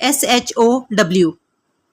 SHOW।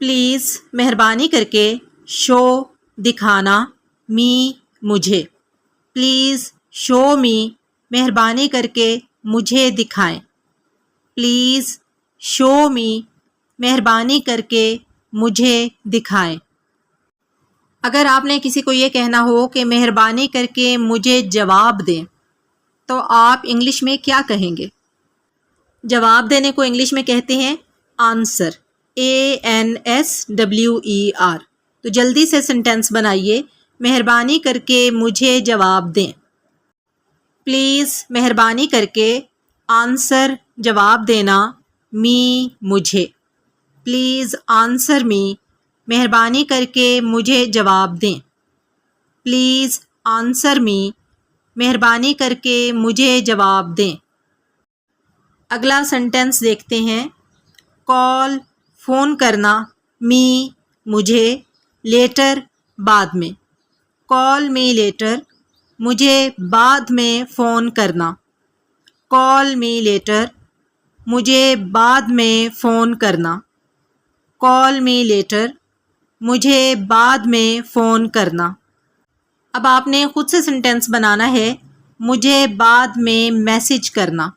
Please مہربانی کر کے شو دکھانا می مجھے. پلیز شو می مہربانی کر کے مجھے دکھائیں. پلیز شو می مہربانی کر کے مجھے دکھائیں. اگر آپ نے کسی کو یہ کہنا ہو کہ مہربانی کر کے مجھے جواب دیں تو آپ انگلش میں کیا کہیں گے؟ جواب دینے کو انگلش میں کہتے ہیں آنسر. ANSWER. تو جلدی سے سینٹینس بنائیے. مہربانی کر کے مجھے جواب دیں. پلیز مہربانی کر کے آنسر جواب دینا می مجھے. پلیز آنسر می مہربانی کر کے مجھے جواب دیں. پلیز آنسر می مہربانی کر کے مجھے جواب دیں. اگلا سینٹینس دیکھتے ہیں. کال فون کرنا می مجھے لیٹر بعد میں. کال می لیٹر مجھے بعد میں فون کرنا. کال می لیٹر مجھے بعد میں فون کرنا. کال می لیٹر مجھے بعد میں فون کرنا. اب آپ نے خود سے سینٹینس بنانا ہے. مجھے بعد میں میسج کرنا.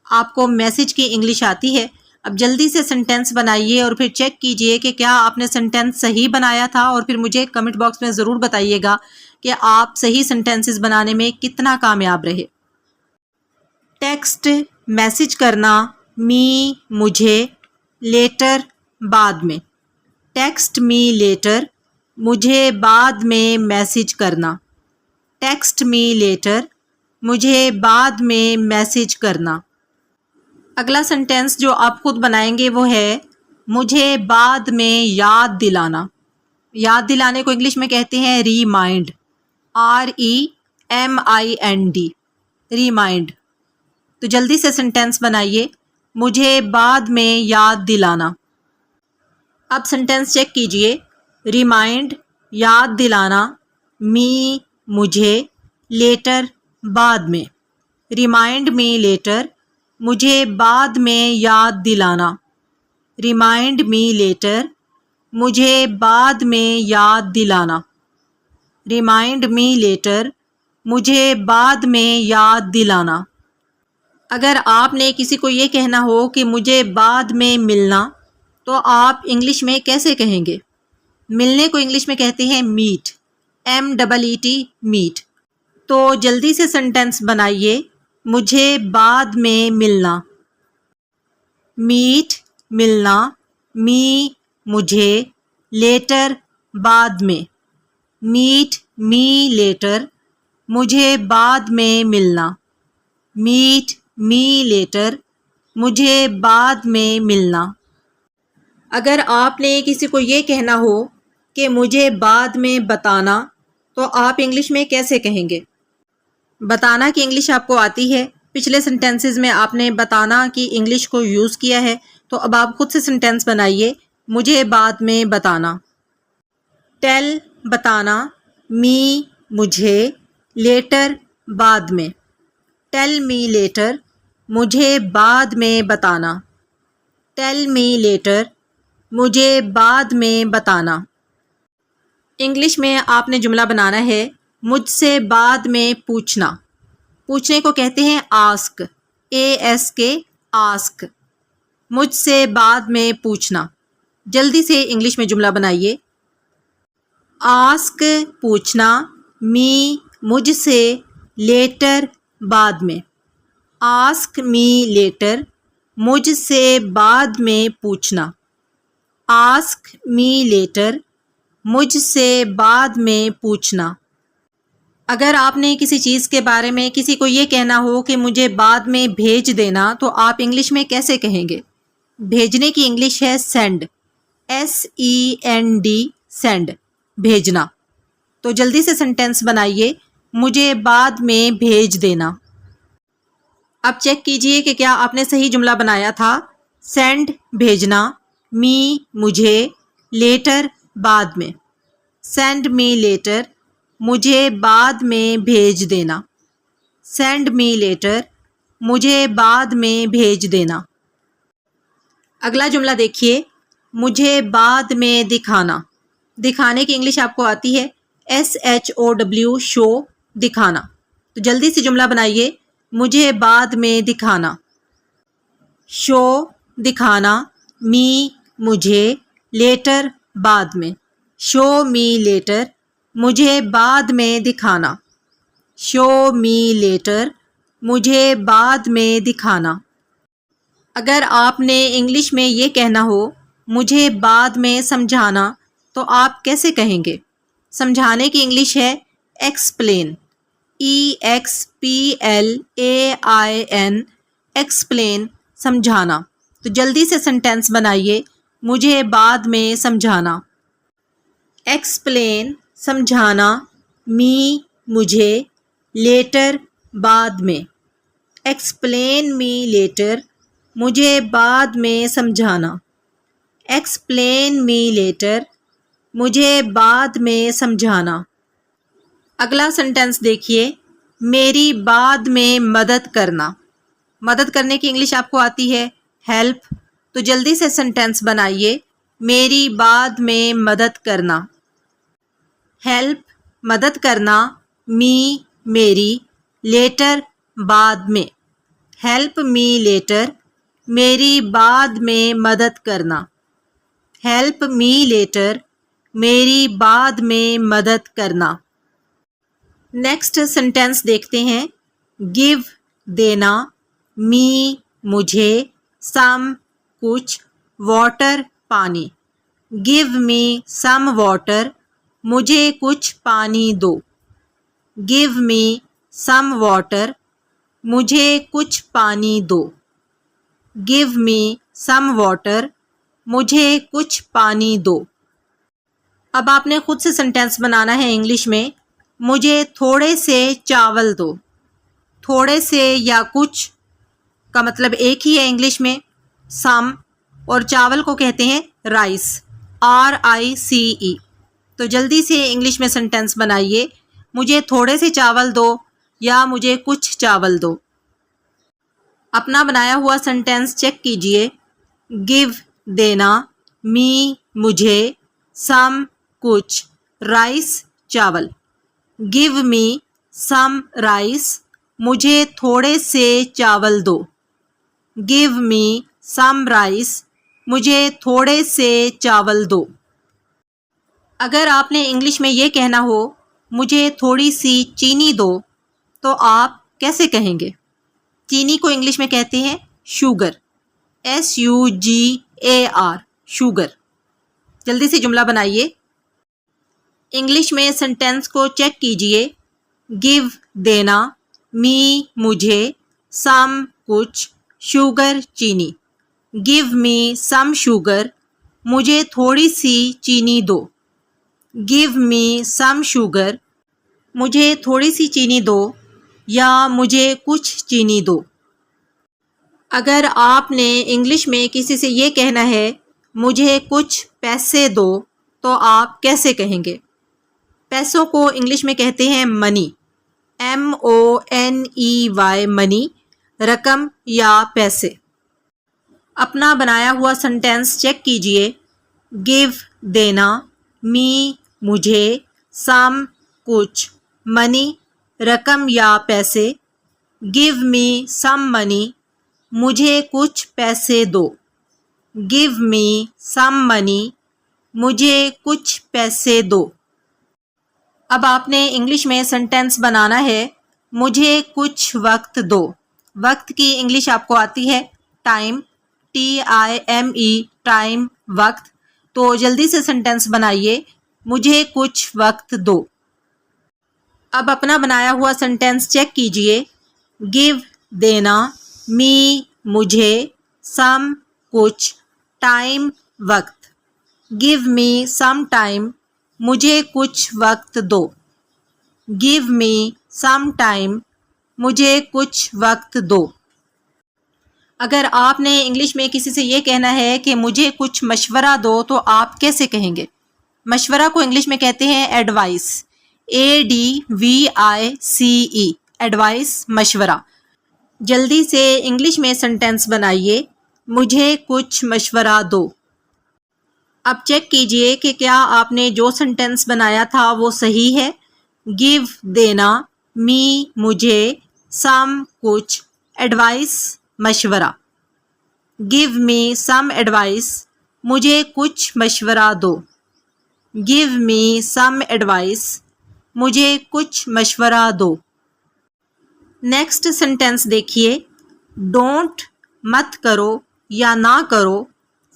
آپ کو میسج کی انگلش آتی ہے. اب جلدی سے سینٹینس بنائیے اور پھر چیک کیجئے کہ کیا آپ نے سینٹینس صحیح بنایا تھا، اور پھر مجھے کمنٹ باکس میں ضرور بتائیے گا کہ آپ صحیح سینٹینسز بنانے میں کتنا کامیاب رہے. ٹیکسٹ میسج کرنا می مجھے لیٹر بعد میں. ٹیکسٹ می لیٹر مجھے بعد میں میسج کرنا. ٹیکسٹ می لیٹر مجھے بعد میں میسج کرنا. اگلا سینٹینس جو آپ خود بنائیں گے وہ ہے مجھے بعد میں یاد دلانا. یاد دلانے کو انگلش میں کہتے ہیں ریمائنڈ. REMIND. ریمائنڈ. تو جلدی سے سینٹینس بنائیے. مجھے بعد میں یاد دلانا. اب سینٹینس چیک کیجئے. ریمائنڈ یاد دلانا می مجھے لیٹر بعد میں. ریمائنڈ می لیٹر مجھے بعد میں یاد دلانا. ریمائنڈ می لیٹر مجھے بعد میں یاد دلانا. ریمائنڈ می لیٹر مجھے بعد میں یاد دلانا. اگر آپ نے کسی کو یہ کہنا ہو کہ مجھے بعد میں ملنا تو آپ انگلش میں کیسے کہیں گے؟ ملنے کو انگلش میں کہتے ہیں میٹ. MEET. میٹ. تو جلدی سے سینٹینس بنائیے. مجھے بعد میں ملنا. میٹ ملنا می مجھے لیٹر بعد میں. میٹ می لیٹر مجھے بعد میں ملنا. میٹ می لیٹر مجھے بعد میں ملنا. اگر آپ نے کسی کو یہ کہنا ہو کہ مجھے بعد میں بتانا تو آپ انگلش میں کیسے کہیں گے؟ بتانا کی انگلش آپ کو آتی ہے. پچھلے سینٹینسز میں آپ نے بتانا کی انگلش کو یوز کیا ہے. تو اب آپ خود سے سینٹینس بنائیے. مجھے بعد میں بتانا. ٹیل بتانا می مجھے لیٹر بعد میں. ٹیل می لیٹر مجھے بعد میں بتانا. ٹیل می لیٹر مجھے بعد میں بتانا. انگلش میں آپ نے جملہ بنانا ہے مجھ سے بعد میں پوچھنا. پوچھنے کو کہتے ہیں آسک. ASK. آسک. مجھ سے بعد میں پوچھنا. جلدی سے انگلش میں جملہ بنائیے. آسک پوچھنا می مجھ سے لیٹر بعد میں. آسک می لیٹر مجھ سے بعد میں پوچھنا. آسک می لیٹر مجھ سے بعد میں پوچھنا. اگر آپ نے کسی چیز کے بارے میں کسی کو یہ کہنا ہو کہ مجھے بعد میں بھیج دینا تو آپ انگلش میں کیسے کہیں گے؟ بھیجنے کی انگلش ہے سینڈ. SEND. سینڈ. بھیجنا. تو جلدی سے سینٹینس بنائیے. مجھے بعد میں بھیج دینا. اب چیک کیجئے کہ کیا آپ نے صحیح جملہ بنایا تھا. سینڈ بھیجنا می مجھے لیٹر بعد میں. سینڈ می لیٹر مجھے بعد میں بھیج دینا. سینڈ می لیٹر مجھے بعد میں بھیج دینا. اگلا جملہ دیکھیے. مجھے بعد میں دکھانا. دکھانے کی انگلش آپ کو آتی ہے SHOW شو دکھانا. تو جلدی سے جملہ بنائیے. مجھے بعد میں دکھانا. شو دکھانا، می مجھے، لیٹر بعد میں. شو می لیٹر، مجھے بعد میں دکھانا. شو می لیٹر، مجھے بعد میں دکھانا. اگر آپ نے انگلش میں یہ کہنا ہو مجھے بعد میں سمجھانا تو آپ کیسے کہیں گے؟ سمجھانے کی انگلش ہے ایکسپلین. EXPLAIN ایکسپلین، سمجھانا. تو جلدی سے سنٹینس بنائیے. مجھے بعد میں سمجھانا. ایکسپلین سمجھانا، می مجھے، لیٹر بعد میں. ایکسپلین می لیٹر، مجھے بعد میں سمجھانا. ایکسپلین می لیٹر، مجھے بعد میں سمجھانا. اگلا سنٹینس دیکھیے. میری بعد میں مدد کرنا. مدد کرنے کی انگلش آپ کو آتی ہے ہیلپ. تو جلدی سے سنٹینس بنائیے. میری بعد میں مدد کرنا. ہیلپ مدد کرنا، می میری، لیٹر بعد میں. ہیلپ می لیٹر، میری بعد میں مدد کرنا. ہیلپ می لیٹر، میری بعد میں مدد کرنا. نیکسٹ سنٹینس دیکھتے ہیں. گیو دینا، می مجھے، سم کچھ، واٹر پانی. گیو می سم واٹر، مجھے کچھ پانی دو. گیو می سم واٹر، مجھے کچھ پانی دو. گیو می سم واٹر، مجھے کچھ پانی دو. اب آپ نے خود سے سنٹینس بنانا ہے انگلش میں. مجھے تھوڑے سے چاول دو. تھوڑے سے یا کچھ کا مطلب ایک ہی ہے انگلش میں، سم، اور چاول کو کہتے ہیں رائس، RICE. تو جلدی سے انگلش میں سنٹینس بنائیے. مجھے تھوڑے سے چاول دو یا مجھے کچھ چاول دو. اپنا بنایا ہوا سنٹینس چیک کیجئے. گیو دینا، می مجھے، سم کچھ، رائس چاول. گیو می سم رائس، مجھے تھوڑے سے چاول دو. گیو می سم رائس، مجھے تھوڑے سے چاول دو. اگر آپ نے انگلش میں یہ کہنا ہو مجھے تھوڑی سی چینی دو تو آپ کیسے کہیں گے؟ چینی کو انگلش میں کہتے ہیں شوگر، SUGAR شوگر. جلدی سے جملہ بنائیے. انگلش میں سنٹینس کو چیک کیجئے. گیو دینا، می مجھے، سم کچھ، شوگر چینی. گیو می سم شوگر، مجھے تھوڑی سی چینی دو. گیو می سم شوگر، مجھے تھوڑی سی چینی دو یا مجھے کچھ چینی دو. اگر آپ نے انگلش میں کسی سے یہ کہنا ہے مجھے کچھ پیسے دو تو آپ کیسے کہیں گے؟ پیسوں کو انگلش میں کہتے ہیں منی، MONEY منی، رقم یا پیسے. اپنا بنایا ہوا سنٹینس چیک کیجئے. گیو دینا، می مجھے، سم کچھ، منی رقم یا پیسے. گیو می سم منی، مجھے کچھ پیسے دو. گیو می سم منی، مجھے کچھ پیسے دو. اب آپ نے انگلش میں سنٹینس بنانا ہے. مجھے کچھ وقت دو. وقت کی انگلش آپ کو آتی ہے ٹائم، TIME ٹائم، وقت. تو جلدی سے سنٹینس بنائیے. مجھے کچھ وقت دو. اب اپنا بنایا ہوا سنٹینس چیک کیجئے. گیو دینا، می مجھے، سم کچھ، ٹائم وقت. گیو می سم ٹائم، مجھے کچھ وقت دو. گیو می سم ٹائم، مجھے کچھ وقت دو. اگر آپ نے انگلش میں کسی سے یہ کہنا ہے کہ مجھے کچھ مشورہ دو تو آپ کیسے کہیں گے؟ مشورہ کو انگلش میں کہتے ہیں ایڈوائس، ADVICE ایڈوائس، مشورہ. جلدی سے انگلش میں سنٹینس بنائیے. مجھے کچھ مشورہ دو. اب چیک کیجئے کہ کیا آپ نے جو سنٹینس بنایا تھا وہ صحیح ہے. گیو دینا، می مجھے، سم کچھ، ایڈوائس مشورہ. گیو می سم ایڈوائس، مجھے کچھ مشورہ دو. گیو می سم ایڈوائس، مجھے کچھ مشورہ دو. نیکسٹ سینٹینس دیکھیے. ڈونٹ مت کرو یا نہ کرو.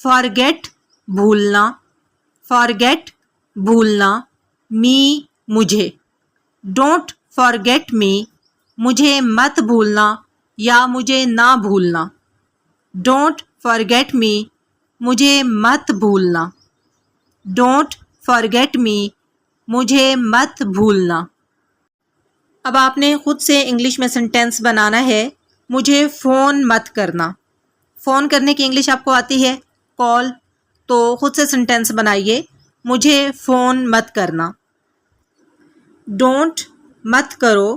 فارگیٹ بھولنا، فارگیٹ بھولنا. می مجھے. ڈونٹ فارگیٹ می، مجھے مت بھولنا یا مجھے نہ بھولنا. ڈونٹ فارگیٹ می، مجھے مت بھولنا. ڈونٹ فارگیٹ می، مجھے مت بھولنا. اب آپ نے خود سے انگلش میں سینٹینس بنانا ہے. مجھے فون مت کرنا. فون کرنے کی انگلش آپ کو آتی ہے کال، تو خود سے سینٹینس بنائیے. مجھے فون مت کرنا. ڈونٹ مت کرو،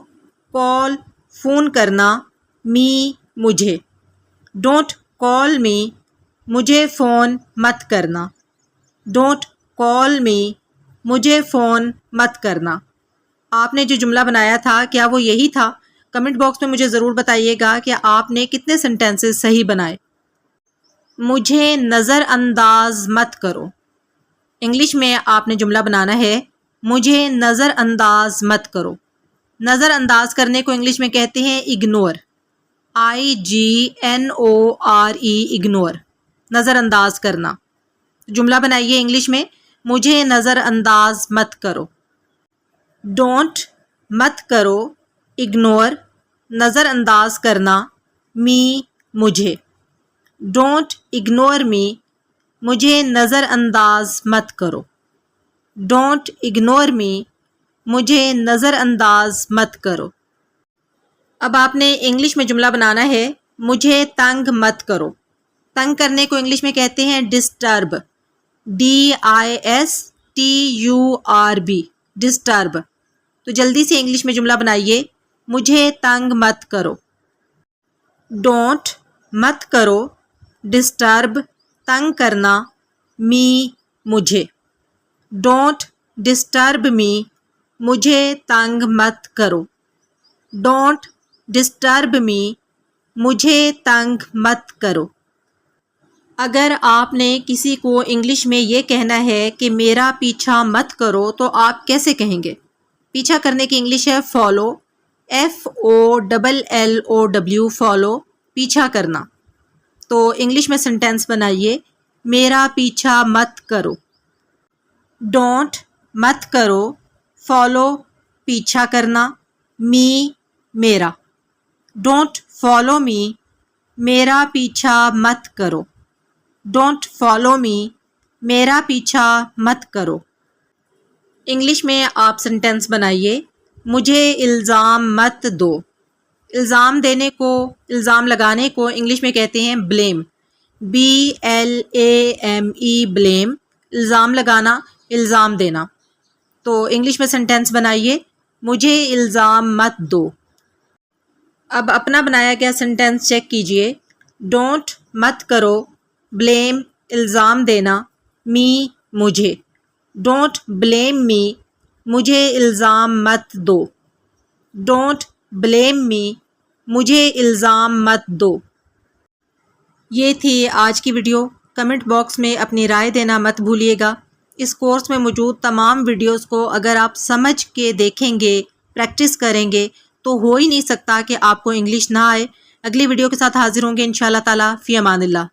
کال فون کرنا، می مجھے. ڈونٹ کال می، مجھے فون مت کرنا. ڈونٹ کال می، مجھے فون مت کرنا. آپ نے جو جملہ بنایا تھا کیا وہ یہی تھا؟ کمنٹ باکس میں مجھے ضرور بتائیے گا کہ آپ نے کتنے سینٹینسز صحیح بنائے. مجھے نظر انداز مت کرو. انگلش میں آپ نے جملہ بنانا ہے مجھے نظر انداز مت کرو. نظر انداز کرنے کو انگلش میں کہتے ہیں اگنور. IGNORE اگنور، نظر انداز کرنا. جملہ بنائیے انگلش میں مجھے نظر انداز مت کرو. ڈونٹ مت کرو، اگنور نظر انداز کرنا، می مجھے. ڈونٹ اگنور می، مجھے نظر انداز مت کرو. ڈونٹ اگنور می، مجھے نظر انداز مت کرو. اب آپ نے انگلش میں جملہ بنانا ہے مجھے تنگ مت کرو. تنگ کرنے کو انگلش میں کہتے ہیں ڈسٹرب. DISTURB disturb. تو جلدی سے انگلش میں جملہ بنائیے مجھے تنگ مت کرو. ڈونٹ مت کرو، ڈسٹرب تنگ کرنا، می مجھے. ڈونٹ ڈسٹرب می، مجھے تنگ مت کرو. ڈونٹ ڈسٹرب می، مجھے تنگ مت کرو. اگر آپ نے کسی کو انگلش میں یہ کہنا ہے کہ میرا پیچھا مت کرو تو آپ کیسے کہیں گے؟ پیچھا کرنے کی انگلش ہے فالو. FOLLOW فالو، پیچھا کرنا. تو انگلش میں سینٹینس بنائیے میرا پیچھا مت کرو. ڈونٹ مت کرو، فالو پیچھا کرنا، می میرا. ڈونٹ فالو می، میرا پیچھا مت کرو. ڈونٹ فالو می، میرا پیچھا مت کرو. انگلش میں آپ سینٹینس بنائیے مجھے الزام مت دو. الزام دینے کو، الزام لگانے کو انگلش میں کہتے ہیں بلیم. BLAME بلیم، الزام لگانا، الزام دینا. تو انگلش میں سینٹینس بنائیے مجھے الزام مت دو. اب اپنا بنایا گیا سینٹینس چیک کیجئے. ڈونٹ مت کرو، بلیم الزام دینا، می مجھے. ڈونٹ بلیم می، مجھے الزام مت دو. ڈونٹ بلیم می، مجھے الزام مت دو. یہ تھی آج کی ویڈیو. کمنٹ باکس میں اپنی رائے دینا مت بھولیے گا. اس کورس میں موجود تمام ویڈیوز کو اگر آپ سمجھ کے دیکھیں گے، پریکٹس کریں گے تو ہو ہی نہیں سکتا کہ آپ کو انگلش نہ آئے. اگلی ویڈیو کے ساتھ حاضر ہوں گے انشاءاللہ تعالی. فی امان اللہ.